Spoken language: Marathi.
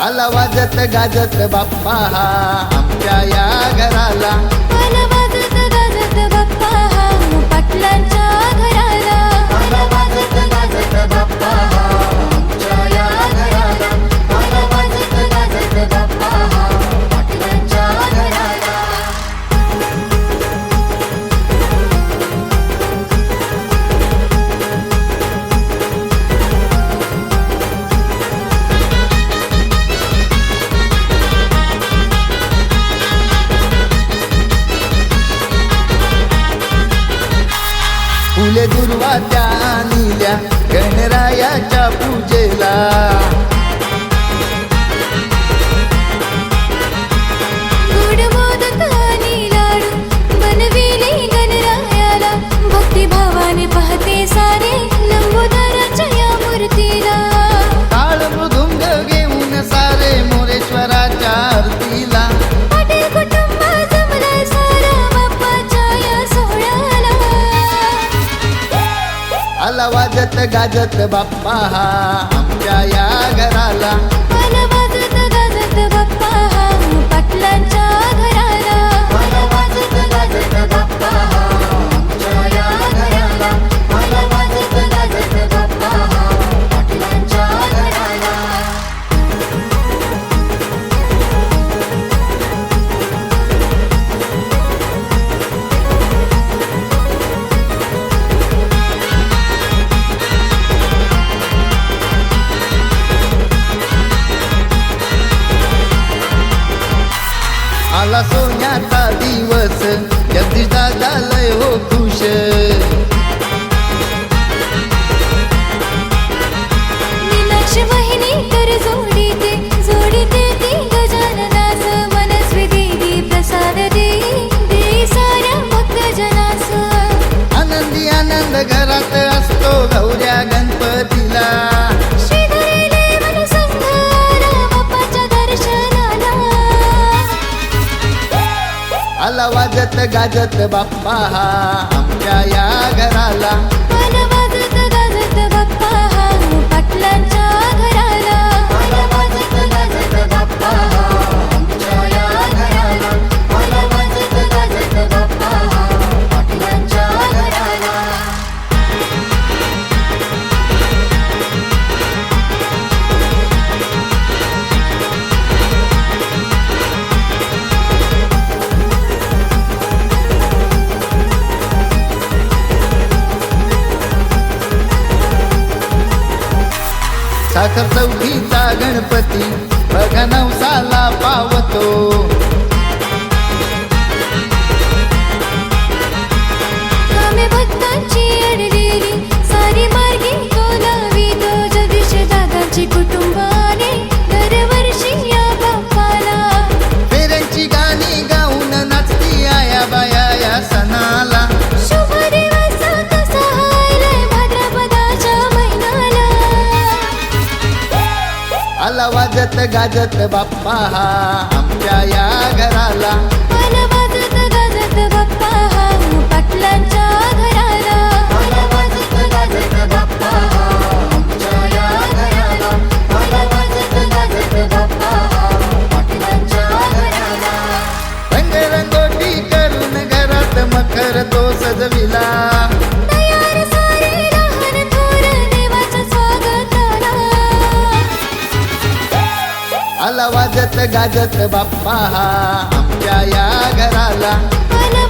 आला वाजत गाजत बाप्पा हा आमच्या या घराला. आला वाजत गाजत बाप्पा हा पाटलांच्या घराला. आला वाजत गाजत बाप्पा हा आमच्या या घराला. आला वाजत गाजत बाप्पा हा पाटलांच्या घराला. फुले दुर्वा त्या आणल्या गणरायाच्या पूजेला. गोड मोदक आणि लाडू बनविले गणरायाला. भक्तिभावाने पाहते सारे लंबोदराच्या या मूर्तीला. टाळ मृदुंग घेऊन सारे मोरेश्वराच्या आरतीला. पाटील कुटुंब जमलंय सारा बाप्पाच्या या सोहळ्याला. आला वाजत गाजत बाप्पा हा आमच्या या घराला. आला वाजत गाजत बाप्पा हा पाटलांच्या घराला. आला वाजत गाजत बाप्पा हा आमच्या या घराला. आला वाजत गाजत बाप्पा हा पाटलांच्या घराला. आला सोन्याचा दिवस जगदीश दादा लय हो खुश. मीनाक्षी वाहिनी तर जोडीते जोडीते ती गजाननाच. मनस्वी देवी प्रसाद देई साऱ्या भक्तजनास. आनंदी आनंद घरात असतो गौऱ्या गणपतीला. श्रीधरेले मन संघाला बाप्पाच्या दर्शनाला. आला वाजत गाजत बाप्पा हा आमच्या या घराला. आला वाजत गाजत बाप्पा हा पाटलांच्या घराला. आला वाजत गाजत बाप्पा हा आमच्या या घराला. आला वाजत गाजत बाप्पा हा पाटलांच्या घराला. साखर चौकीचा गणपती बघा नवसाला पावतो. कामे भक्तांची अडलेली सारी मार्गी बोलावी तो. जगदीश दादाची कुटुंबाने दरवर्षी या बाप्पाला. फेऱ्यांची गाणी गाऊन नाचती आया बाया या सणाला. शुभ दिवस कसा हायलाय भाद्रपदाच्या महिन्याला. आला वाजत गाजत बाप्पा हा आमच्या या घराला. आला वाजत गाजत बाप्पा हा पाटलांच्या घराला. आला वाजत गाजत बाप्पा हा आमच्या या घराला. आला वाजत गाजत बाप्पा हा पाटलांच्या घराला. रंगरंगोटी करून घरात मखर तो सजविला. तयार सारे लहान थोर देवाच्या स्वागताला. आला वाजत गाजत बाप्पा हा आमच्या या घराला. आला